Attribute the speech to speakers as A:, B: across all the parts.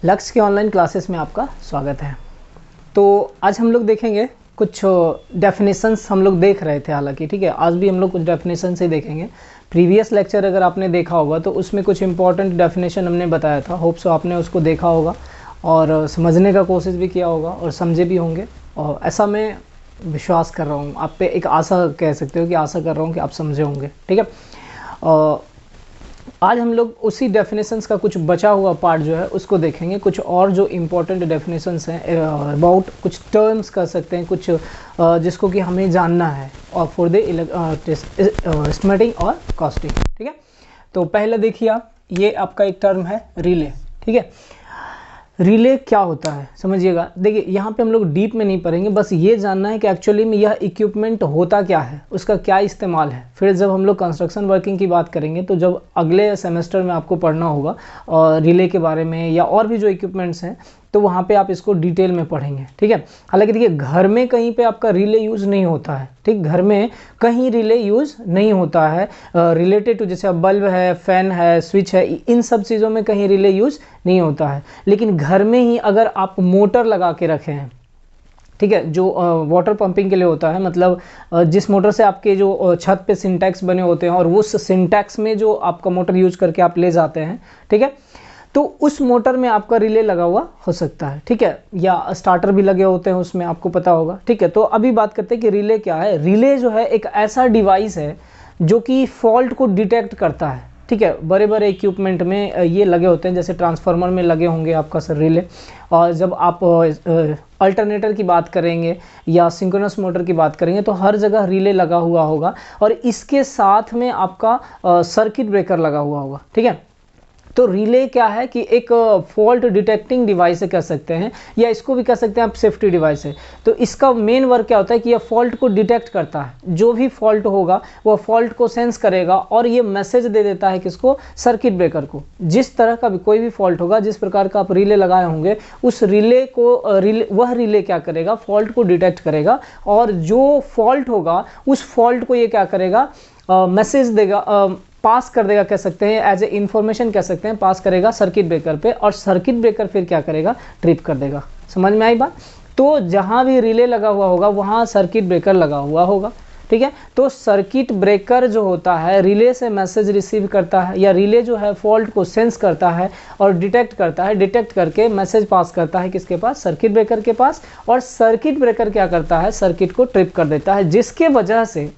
A: लक्ष्य के online classes में आपका स्वागत है। तो आज हम लोग देखेंगे कुछ डेफिनेशंस हम लोग देख रहे थे हालांकि, ठीक है। आज भी हम लोग कुछ डेफिनेशंस ही देखेंगे। प्रीवियस लेक्चर अगर आपने देखा होगा तो उसमें कुछ इंपॉर्टेंट डेफिनेशन हमने बताया था। होप सो आपने उसको देखा होगा और समझने का कोशिश भी किया होगा और समझे भी होंगे, और ऐसा मैं विश्वास कर रहा हूँ आप पे, एक आशा कह सकते हो कि आशा कर रहा हूँ कि आप समझे होंगे, ठीक है। आज हम लोग उसी डेफिनेशंस का कुछ बचा हुआ पार्ट जो है उसको देखेंगे। कुछ और जो इम्पोर्टेंट डेफिनेशंस हैं अबाउट कुछ टर्म्स कर सकते हैं, कुछ जिसको कि हमें जानना है और फॉर द एस्टिमेटिंग और कॉस्टिंग, ठीक है। तो पहले देखिए आप, ये आपका एक टर्म है रिले, ठीक है। रिले क्या होता है समझिएगा। देखिए यहाँ पे हम लोग डीप में नहीं पढ़ेंगे, बस ये जानना है कि एक्चुअली में यह इक्विपमेंट होता क्या है, उसका क्या इस्तेमाल है। फिर जब हम लोग कंस्ट्रक्शन वर्किंग की बात करेंगे तो जब अगले सेमेस्टर में आपको पढ़ना होगा और रिले के बारे में या और भी जो इक्विपमेंट्स हैं तो वहाँ पे आप इसको डिटेल में पढ़ेंगे, ठीक है। हालांकि देखिए घर में कहीं पे आपका रिले यूज़ नहीं होता है, ठीक। घर में कहीं रिले यूज़ नहीं होता है रिलेटेड टू, जैसे बल्ब है, फैन है, स्विच है, इन सब चीज़ों में कहीं रिले यूज़ नहीं होता है। लेकिन घर में ही अगर आप मोटर लगा के रखे हैं, ठीक है, जो वाटर पंपिंग के लिए होता है, मतलब जिस मोटर से आपके जो छत पे सिंटैक्स बने होते हैं और उस सिंटैक्स में जो आपका मोटर यूज करके आप ले जाते हैं, ठीक है, तो उस मोटर में आपका रिले लगा हुआ हो सकता है, ठीक है, या स्टार्टर भी लगे होते हैं उसमें, आपको पता होगा, ठीक है। तो अभी बात करते हैं कि रिले क्या है। रिले जो है एक ऐसा डिवाइस है जो कि फॉल्ट को डिटेक्ट करता है, ठीक है। बड़े बड़े इक्विपमेंट में ये लगे होते हैं, जैसे ट्रांसफार्मर में लगे होंगे आपका सर रिले, और जब आप अल्टरनेटर की बात करेंगे या सिंक्रोनस मोटर की बात करेंगे तो हर जगह रिले लगा हुआ होगा, और इसके साथ में आपका सर्किट ब्रेकर लगा हुआ होगा, ठीक है। तो रिले क्या है कि एक फॉल्ट डिटेक्टिंग डिवाइस कह सकते हैं, या इसको भी कह सकते हैं आप सेफ्टी डिवाइस है। तो इसका मेन वर्क क्या होता है कि यह फॉल्ट को डिटेक्ट करता है, जो भी फॉल्ट होगा वह फॉल्ट को सेंस करेगा और ये मैसेज दे देता है किसको, सर्किट ब्रेकर को। जिस तरह का भी कोई भी फॉल्ट होगा, जिस प्रकार का आप रिले लगाए होंगे, उस रिले को वह रिले क्या करेगा, फॉल्ट को डिटेक्ट करेगा, और जो फॉल्ट होगा उस फॉल्ट को ये क्या करेगा, मैसेज देगा, पास कर देगा, कह सकते हैं एज ए इंफॉर्मेशन कह सकते हैं, पास करेगा सर्किट ब्रेकर पे, और सर्किट ब्रेकर फिर क्या करेगा, ट्रिप कर देगा। समझ में आई बात। तो जहां भी रिले लगा हुआ होगा वहां सर्किट ब्रेकर लगा हुआ होगा, ठीक है। तो सर्किट ब्रेकर जो होता है रिले से मैसेज रिसीव करता है, या रिले जो है फॉल्ट को सेंस करता है और डिटेक्ट करता है, डिटेक्ट करके मैसेज पास करता है किसके पास, सर्किट ब्रेकर के पास, और सर्किट ब्रेकर क्या करता है, सर्किट को ट्रिप कर देता है, जिसके वजह से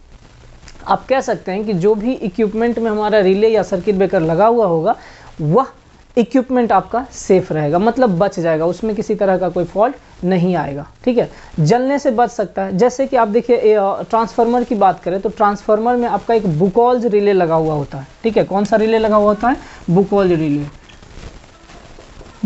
A: आप कह सकते हैं कि जो भी इक्विपमेंट में हमारा रिले या सर्किट ब्रेकर लगा हुआ होगा वह इक्विपमेंट आपका सेफ रहेगा, मतलब बच जाएगा, उसमें किसी तरह का कोई फॉल्ट नहीं आएगा, ठीक है। जलने से बच सकता है। जैसे कि आप देखिए ट्रांसफार्मर की बात करें तो ट्रांसफार्मर में आपका एक बुकोल्ज रिले लगा हुआ होता है, ठीक है। कौन सा रिले लगा हुआ होता है, बुकोल्ज रिले।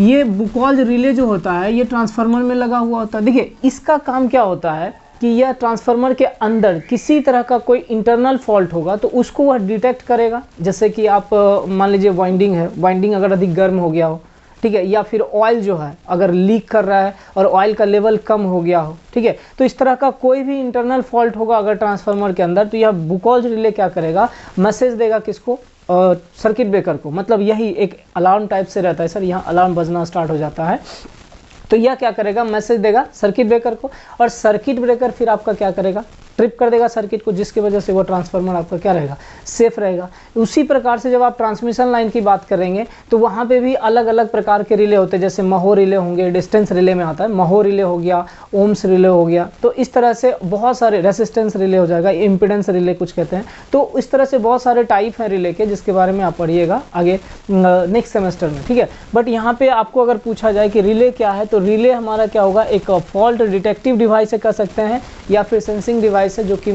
A: ये बुकोल्ज रिले जो होता है ये ट्रांसफार्मर में लगा हुआ होता है। देखिए इसका काम क्या होता है कि यह ट्रांसफार्मर के अंदर किसी तरह का कोई इंटरनल फॉल्ट होगा तो उसको वह डिटेक्ट करेगा। जैसे कि आप मान लीजिए वाइंडिंग है, वाइंडिंग अगर अधिक गर्म हो गया हो, ठीक है, या फिर ऑयल जो है अगर लीक कर रहा है और ऑयल का लेवल कम हो गया हो, ठीक है, तो इस तरह का कोई भी इंटरनल फॉल्ट होगा अगर ट्रांसफार्मर के अंदर, तो यह बुकोल्ज रिले क्या करेगा, मैसेज देगा किसको, सर्किट ब्रेकर को। मतलब यही एक अलार्म टाइप से रहता है सर, यहाँ अलार्म बजना स्टार्ट हो जाता है, तो यह क्या करेगा, मैसेज देगा सर्किट ब्रेकर को, और सर्किट ब्रेकर फिर आपका क्या करेगा, ट्रिप कर देगा सर्किट को, जिसकी वजह से वो ट्रांसफार्मर आपका क्या रहेगा, सेफ रहेगा। उसी प्रकार से जब आप ट्रांसमिशन लाइन की बात करेंगे तो वहाँ पे भी अलग अलग प्रकार के रिले होते हैं, जैसे महो रिले होंगे, डिस्टेंस रिले में आता है, महो रिले हो गया, ओम्स रिले हो गया, तो इस तरह से बहुत सारे, रेसिस्टेंस रिले हो जाएगा, इम्पिडेंस रिले कुछ कहते हैं। तो इस तरह से बहुत सारे टाइप हैं रिले के, जिसके बारे में आप पढ़िएगा आगे नेक्स्ट सेमेस्टर में, ठीक है। बट यहाँ पे आपको अगर पूछा जाए कि रिले क्या है, तो रिले हमारा क्या होगा, एक फॉल्ट डिटेक्टिव डिवाइस कह सकते हैं, या फिर सेंसिंग डिवाइस है, जो कि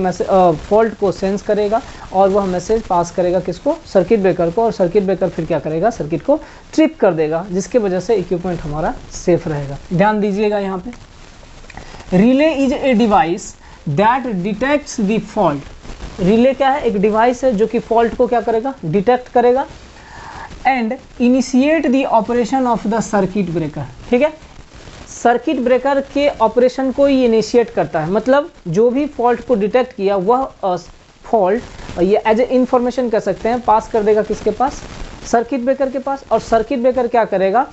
A: फॉल्ट को सेंस करेगा और वह मैसेज पास करेगा किसको, सर्किट ब्रेकर को, और सर्किट ब्रेकर फिर क्या करेगा, सर्किट को ट्रिप कर देगा, जिसके वजह से इक्विपमेंट हमारा सेफ रहेगा। ध्यान दीजिएगा यहाँ पे, relay is a device that detects the fault. Relay क्या है, एक डिवाइस है जो कि फॉल्ट को क्या करेगा, डिटेक्ट करेगा, and initiate the operation of the circuit breaker, ठीक है। सर्किट ब्रेकर के ऑपरेशन को ही इनिशिएट करता है, मतलब जो भी फॉल्ट को डिटेक्ट किया वह फॉल्ट ये एज ए इंफॉर्मेशन कह सकते हैं, पास कर देगा किसके पास, सर्किट ब्रेकर के पास, और सर्किट ब्रेकर क्या करेगा,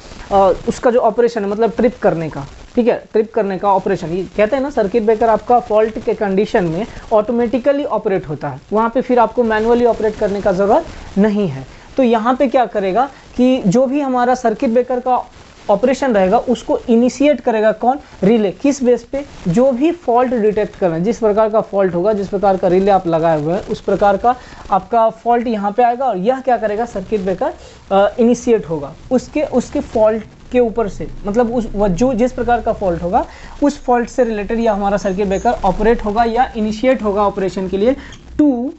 A: उसका जो ऑपरेशन है मतलब ट्रिप करने का, ठीक है, ट्रिप करने का ऑपरेशन, ये कहते हैं ना सर्किट ब्रेकर आपका फॉल्ट के कंडीशन में ऑटोमेटिकली ऑपरेट होता है, वहाँ पे फिर आपको मैनुअली ऑपरेट करने का ज़रूरत नहीं है। तो यहाँ पे क्या करेगा कि जो भी हमारा सर्किट ब्रेकर का ऑपरेशन रहेगा उसको इनिशिएट करेगा कौन, रिले। किस बेस पे, जो भी फॉल्ट डिटेक्ट कर रहे हैं, जिस प्रकार का फॉल्ट होगा, जिस प्रकार का रिले आप लगाए हुए हैं, उस प्रकार का आपका फॉल्ट यहाँ पे आएगा, और यह क्या करेगा, सर्किट ब्रेकर इनिशिएट होगा उसके फॉल्ट के ऊपर से, मतलब उस जो जिस प्रकार का फॉल्ट होगा उस फॉल्ट से रिलेटेड यह हमारा सर्किट ब्रेकर ऑपरेट होगा या इनिशिएट होगा ऑपरेशन के लिए, to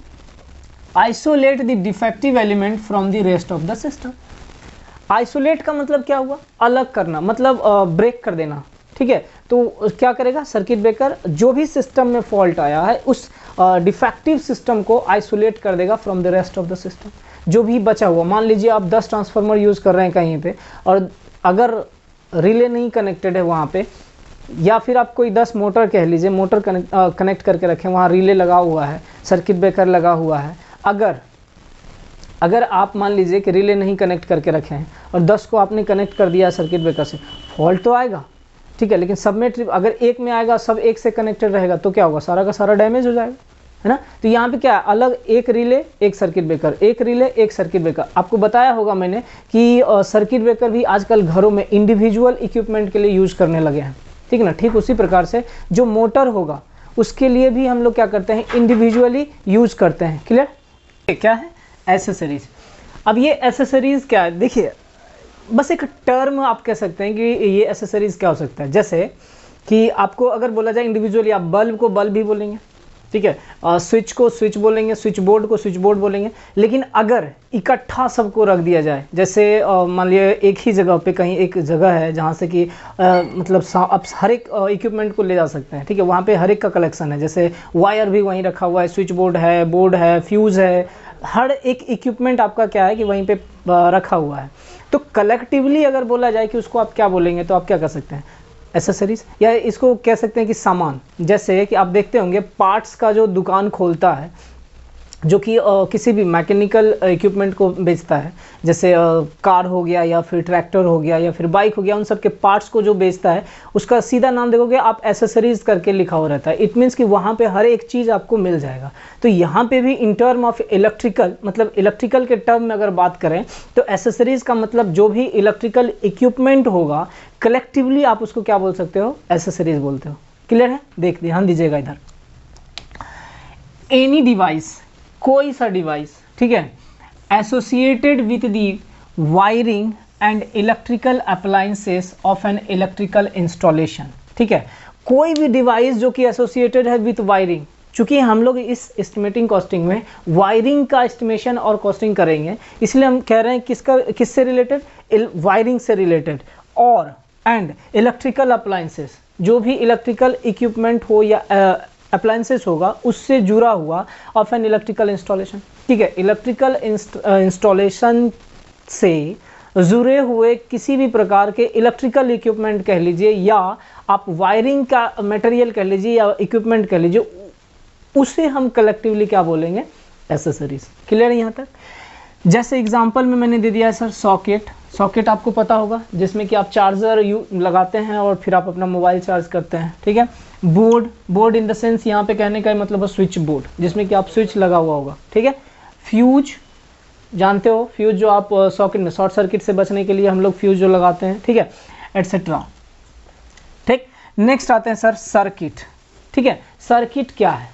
A: isolate the defective element from the rest of the system. Isolate का मतलब क्या हुआ, अलग करना, मतलब ब्रेक कर देना, ठीक है। तो क्या करेगा सर्किट ब्रेकर, जो भी सिस्टम में फॉल्ट आया है उस डिफेक्टिव सिस्टम को आइसोलेट कर देगा from the rest of the system. जो भी बचा हुआ, मान लीजिए आप 10 ट्रांसफार्मर यूज़ कर रहे हैं कहीं पे, और अगर रिले नहीं कनेक्टेड है वहाँ पे, या फिर आप कोई 10 मोटर कह लीजिए, मोटर कनेक्ट करके रखें, वहाँ रिले लगा हुआ है, सर्किट ब्रेकर लगा हुआ है, अगर आप मान लीजिए कि रिले नहीं कनेक्ट करके रखे हैं और 10 को आपने कनेक्ट कर दिया सर्किट ब्रेकर से, फॉल्ट तो आएगा, ठीक है, लेकिन सब में ट्रिप, अगर एक में आएगा, सब एक से कनेक्टेड रहेगा, तो क्या होगा, सारा का सारा डैमेज हो जाएगा, है ना। तो यहाँ पे क्या है, अलग एक रिले एक सर्किट ब्रेकर, एक रिले एक सर्किट ब्रेकर। आपको बताया होगा मैंने कि सर्किट ब्रेकर भी आजकल घरों में इंडिविजुअल इक्विपमेंट के लिए यूज करने लगे हैं, ठीक है ना। ठीक उसी प्रकार से जो मोटर होगा उसके लिए भी हम लोग क्या करते हैं, इंडिविजुअली यूज करते हैं। क्लियर, क्या है एसेसरीज। अब ये एसेसरीज क्या है, देखिए बस एक टर्म आप कह सकते हैं कि ये एसेसरीज क्या हो सकता है। जैसे कि आपको अगर बोला जाए इंडिविजुअली, आप बल्ब को बल्ब भी बोलेंगे, ठीक है, स्विच को स्विच बोलेंगे, स्विच बोर्ड को स्विच बोर्ड बोलेंगे। लेकिन अगर इकट्ठा सबको रख दिया जाए, जैसे मान लिया एक ही जगह पे कहीं एक जगह है जहाँ से कि मतलब आप हर एक इक्विपमेंट को ले जा सकते हैं, ठीक है, वहाँ पे हर एक का कलेक्शन है, जैसे वायर भी वहीं रखा हुआ है, स्विच बोर्ड है, फ्यूज़ है, हर एक इक्विपमेंट आपका क्या है कि वहीं पे रखा हुआ है। तो कलेक्टिवली अगर बोला जाए कि उसको आप क्या बोलेंगे, तो आप क्या कर सकते हैं, एसेसरीज, या इसको कह सकते हैं कि सामान। जैसे कि आप देखते होंगे पार्ट्स का जो दुकान खोलता है, जो कि किसी भी मैकेनिकल इक्विपमेंट को बेचता है, जैसे कार हो गया या फिर ट्रैक्टर हो गया या फिर बाइक हो गया, उन सब के पार्ट्स को जो बेचता है उसका सीधा नाम देखोगे आप एसेसरीज करके लिखा हो रहता है। इट मीन्स कि वहाँ पे हर एक चीज़ आपको मिल जाएगा। तो यहाँ पे भी इन टर्म ऑफ इलेक्ट्रिकल, मतलब इलेक्ट्रिकल के टर्म में अगर बात करें तो एसेसरीज का मतलब जो भी इलेक्ट्रिकल इक्विपमेंट होगा कलेक्टिवली आप उसको क्या बोल सकते हो, एसेसरीज बोलते हो। क्लियर है, देख ध्यान दीजिएगा इधर, एनी डिवाइस, कोई सा डिवाइस, ठीक है, associated with the wiring and electrical appliances of an electrical installation, ठीक है, कोई भी डिवाइस जो कि एसोसिएटेड है विथ वायरिंग। चूंकि हम लोग इस एस्टिमेटिंग कॉस्टिंग में वायरिंग का एस्टिमेशन और कॉस्टिंग करेंगे, इसलिए हम कह रहे हैं किससे रिलेटेड, वायरिंग से रिलेटेड, और एंड इलेक्ट्रिकल अप्लायंसेस, जो भी इलेक्ट्रिकल इक्विपमेंट हो या अप्लायंसेस होगा उससे जुड़ा हुआ ऑफ एन इलेक्ट्रिकल इंस्टॉलेशन, ठीक है, इलेक्ट्रिकल इंस्टॉलेशन से जुड़े हुए किसी भी प्रकार के इलेक्ट्रिकल इक्विपमेंट कह लीजिए, या आप वायरिंग का मटेरियल कह लीजिए या इक्विपमेंट कह लीजिए, उसे हम कलेक्टिवली क्या बोलेंगे, एसेसरीज। क्लियर है यहाँ तक। जैसे एग्जांपल में मैंने दे दिया है सर सॉकेट आपको पता होगा, जिसमें कि आप चार्जर लगाते हैं और फिर आप अपना मोबाइल चार्ज करते हैं, ठीक है। बोर्ड इन द सेंस यहाँ पे कहने का मतलब स्विच बोर्ड, जिसमें कि आप स्विच लगा हुआ होगा, ठीक है। फ्यूज जानते हो, फ्यूज जो आप सॉकेट में शॉर्ट सर्किट से बचने के लिए हम लोग फ्यूज जो लगाते हैं, ठीक है, एटसेट्रा, ठीक। नेक्स्ट आते हैं सर सर्किट, ठीक है। सर्किट क्या है,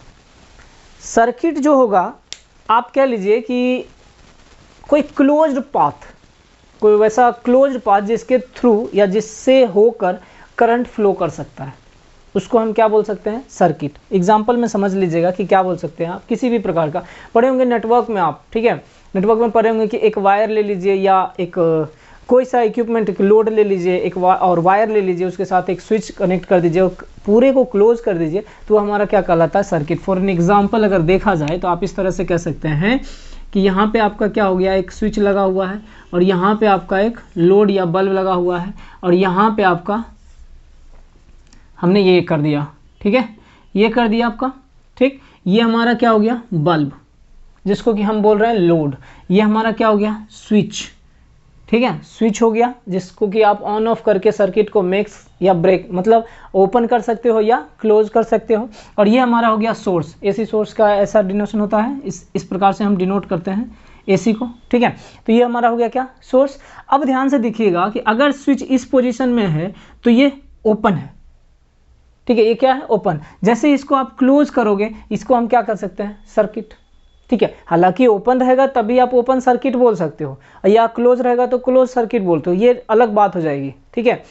A: सर्किट जो होगा आप कह लीजिए कि कोई क्लोज्ड पाथ, कोई वैसा क्लोज्ड पाथ जिसके थ्रू या जिससे होकर करंट फ्लो कर सकता है, उसको हम क्या बोल सकते हैं, सर्किट। एग्जाम्पल में समझ लीजिएगा कि क्या बोल सकते हैं आप, किसी भी प्रकार का पढ़े होंगे नेटवर्क में आप, ठीक है, नेटवर्क में पढ़े होंगे कि एक वायर ले लीजिए या एक कोई सा इक्विपमेंट, एक लोड ले लीजिए, एक और वायर ले लीजिए, उसके साथ एक स्विच कनेक्ट कर दीजिए, पूरे को क्लोज कर दीजिए, तो हमारा क्या कहलाता है, सर्किट। फॉर एन एग्जाम्पल अगर देखा जाए तो आप इस तरह से कह सकते हैं कि यहाँ पे आपका क्या हो गया, एक स्विच लगा हुआ है और यहाँ पे आपका एक लोड या बल्ब लगा हुआ है, और यहाँ पे आपका हमने ये कर दिया, ठीक है, ये कर दिया आपका, ठीक, ये हमारा क्या हो गया, बल्ब, जिसको कि हम बोल रहे हैं लोड। ये हमारा क्या हो गया, स्विच, ठीक है, स्विच हो गया, जिसको कि आप ऑन ऑफ करके सर्किट को मेक्स या ब्रेक, मतलब ओपन कर सकते हो या क्लोज कर सकते हो। और ये हमारा हो गया सोर्स, एसी सोर्स का ऐसा डिनोशन होता है, इस प्रकार से हम डिनोट करते हैं एसी को, ठीक है। तो ये हमारा हो गया क्या, सोर्स। अब ध्यान से देखिएगा कि अगर स्विच इस पोजीशन में है तो ये ओपन है, ठीक है, ये क्या है, ओपन। जैसे इसको आप क्लोज करोगे, इसको हम क्या कर सकते हैं, सर्किट, ठीक है। हालांकि ओपन रहेगा तभी आप ओपन सर्किट बोल सकते हो, या क्लोज रहेगा तो क्लोज सर्किट बोलते हो, ये अलग बात हो जाएगी, ठीक है।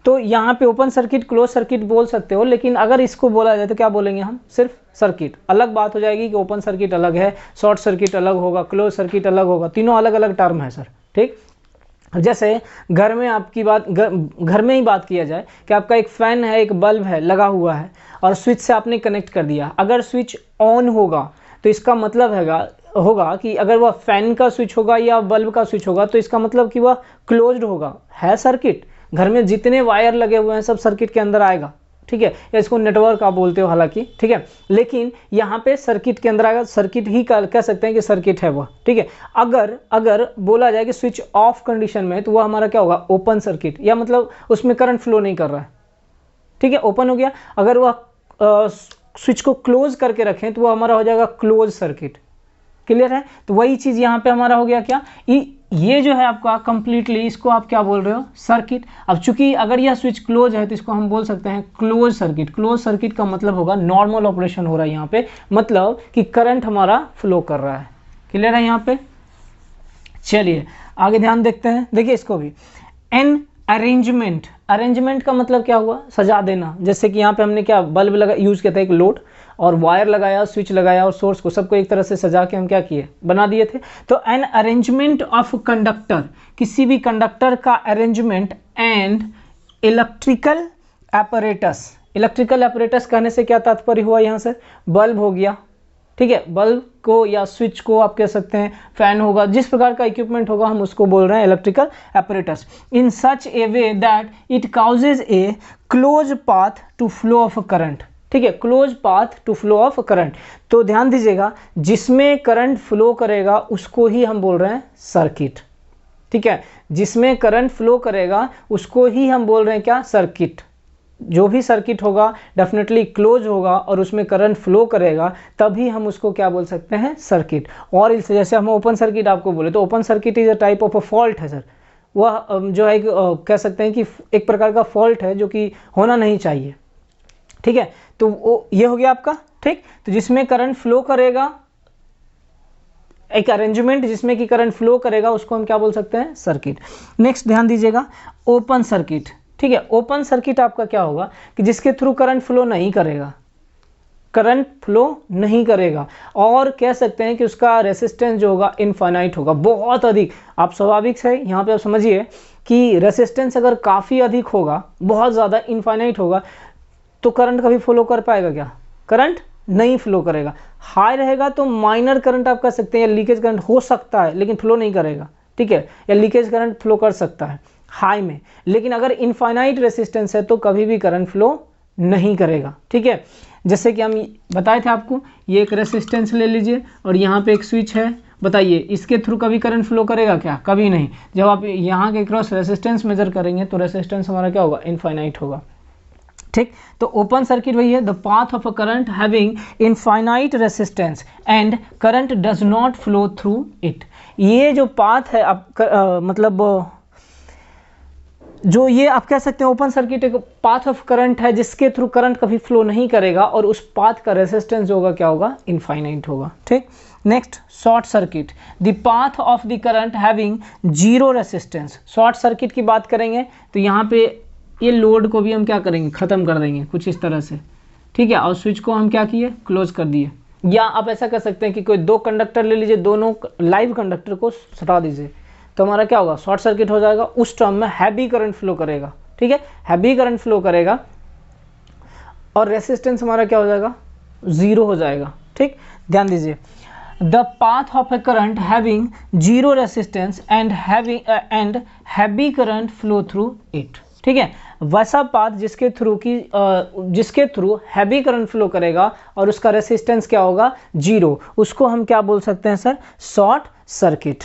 A: तो यहाँ पे ओपन सर्किट क्लोज सर्किट बोल सकते हो, लेकिन अगर इसको बोला जाए तो क्या बोलेंगे हम, सिर्फ सर्किट। अलग बात हो जाएगी कि ओपन सर्किट अलग है, शॉर्ट सर्किट अलग होगा, क्लोज सर्किट अलग होगा, तीनों अलग अलग टर्म है सर, ठीक। जैसे घर में आपकी बात, घर में ही बात किया जाए कि आपका एक फैन है, एक बल्ब है लगा हुआ है, और स्विच से आपने कनेक्ट कर दिया। अगर स्विच ऑन होगा तो इसका मतलब होगा कि अगर वह फैन का स्विच होगा या बल्ब का स्विच होगा तो इसका मतलब कि वह क्लोज्ड होगा, है सर्किट। घर में जितने वायर लगे हुए हैं सब सर्किट के अंदर आएगा, ठीक है, या इसको नेटवर्क आप बोलते हो हालांकि, ठीक है, लेकिन यहाँ पे सर्किट के अंदर आएगा, सर्किट ही कह सकते हैं कि सर्किट है वह, ठीक है। अगर बोला जाए कि स्विच ऑफ कंडीशन में, तो वह हमारा क्या होगा, ओपन सर्किट, या मतलब उसमें करंट फ्लो नहीं कर रहा है, ठीक है, ओपन हो गया। अगर वह स्विच को क्लोज करके रखें तो वो हमारा हो जाएगा क्लोज सर्किट, क्लियर है। तो वही चीज़ यहाँ पे हमारा हो गया क्या, ये जो है आपका कंप्लीटली, इसको आप क्या बोल रहे हो, सर्किट। अब चूंकि अगर यह स्विच क्लोज है तो इसको हम बोल सकते हैं क्लोज सर्किट। क्लोज सर्किट का मतलब होगा नॉर्मल ऑपरेशन हो रहा है यहाँ पे, मतलब कि करंट हमारा फ्लो कर रहा है, क्लियर है यहाँ पे। चलिए आगे ध्यान देखते हैं, देखिए इसको भी, एन अरेंजमेंट। अरेंजमेंट का मतलब क्या हुआ, सजा देना। जैसे कि यहाँ पे हमने क्या बल्ब लगा यूज किया था, एक लोड, और वायर लगाया, स्विच लगाया, और सोर्स को सबको एक तरह से सजा के हम क्या किए, बना दिए थे। तो एन अरेंजमेंट ऑफ कंडक्टर, किसी भी कंडक्टर का arrangement, and electrical apparatus. Electrical apparatus कहने से क्या तात्पर्य हुआ, यहाँ से बल्ब हो गया, ठीक है, बल्ब को या स्विच को आप कह सकते हैं, फैन होगा, जिस प्रकार का इक्विपमेंट होगा हम उसको बोल रहे हैं electrical apparatus. In such a way that it causes a close path to flow of current, ठीक है, close path to flow of current. तो ध्यान दीजिएगा, जिसमें करंट फ्लो करेगा उसको ही हम बोल रहे हैं सर्किट, ठीक है, जिसमें करंट फ्लो करेगा उसको ही हम बोल रहे हैं क्या, सर्किट। जो भी सर्किट होगा डेफिनेटली क्लोज होगा और उसमें करंट फ्लो करेगा, तभी हम उसको क्या बोल सकते हैं, सर्किट। और इस जैसे हम ओपन सर्किट आपको बोले तो open circuit is a type of a fault है सर, वह जो है कह सकते हैं कि एक प्रकार का फॉल्ट है जो कि होना नहीं चाहिए, ठीक है। तो वो ये हो गया आपका, ठीक। तो जिसमें करंट फ्लो करेगा, एक अरेंजमेंट जिसमें कि करंट फ्लो करेगा, उसको हम क्या बोल सकते हैं, सर्किट। नेक्स्ट ध्यान दीजिएगा, ओपन सर्किट, ठीक है। ओपन सर्किट आपका क्या होगा कि जिसके थ्रू करंट फ्लो नहीं करेगा, करंट फ्लो नहीं करेगा, और कह सकते हैं कि उसका रेसिस्टेंस जो होगा इनफाइनाइट होगा, बहुत अधिक। आप स्वाभाविक है यहाँ पे आप समझिए कि रेसिस्टेंस अगर काफ़ी अधिक होगा, बहुत ज़्यादा इनफाइनाइट होगा, तो करंट कभी फ्लो कर पाएगा क्या, करंट नहीं फ्लो करेगा। हाई रहेगा तो माइनर करंट आप कह सकते हैं, या लीकेज करंट हो सकता है लेकिन फ्लो नहीं करेगा, ठीक है, या लीकेज करंट फ्लो कर सकता है हाई में। लेकिन अगर इनफाइनाइट रेसिस्टेंस है तो कभी भी करंट फ्लो नहीं करेगा, ठीक है। जैसे कि हम बताए थे आपको, ये एक रेसिस्टेंस ले लीजिए और यहाँ पे एक स्विच है, बताइए इसके थ्रू कभी करंट फ्लो करेगा क्या, कभी नहीं। जब आप यहाँ के क्रॉस रेसिस्टेंस मेजर करेंगे तो रेसिस्टेंस हमारा क्या होगा, इनफाइनाइट होगा, ठीक। तो ओपन सर्किट वही है, the path of a current having infinite resistance and current does not flow through it. ये जो पाथ है मतलब जो ये आप कह सकते हैं ओपन सर्किट एक पाथ ऑफ करंट है जिसके थ्रू करंट कभी फ्लो नहीं करेगा, और उस पाथ का रेसिस्टेंस जो होगा क्या होगा, इनफाइनाइट होगा, ठीक। Next short circuit, the path of the current having zero resistance. Short circuit की बात करेंगे तो यहाँ पे ये लोड को भी हम क्या करेंगे, ख़त्म कर देंगे कुछ इस तरह से, ठीक है, और स्विच को हम क्या किए, क्लोज कर दिए। या आप ऐसा कर सकते हैं कि कोई दो कंडक्टर ले लीजिए, दोनों लाइव कंडक्टर को हटा दीजिए, तो हमारा क्या होगा, शॉर्ट सर्किट हो जाएगा। उस टर्म में हैवी करंट फ्लो करेगा, ठीक है, हैवी करंट फ्लो करेगा और रेसिस्टेंस हमारा क्या हो जाएगा, जीरो हो जाएगा, ठीक। ध्यान दीजिए, the path of A current having zero resistance and heavy current flow through it, ठीक है, वैसा पाथ जिसके थ्रू हैवी करंट फ्लो करेगा और उसका रेसिस्टेंस क्या होगा, जीरो, उसको हम क्या बोल सकते हैं सर, शॉर्ट सर्किट।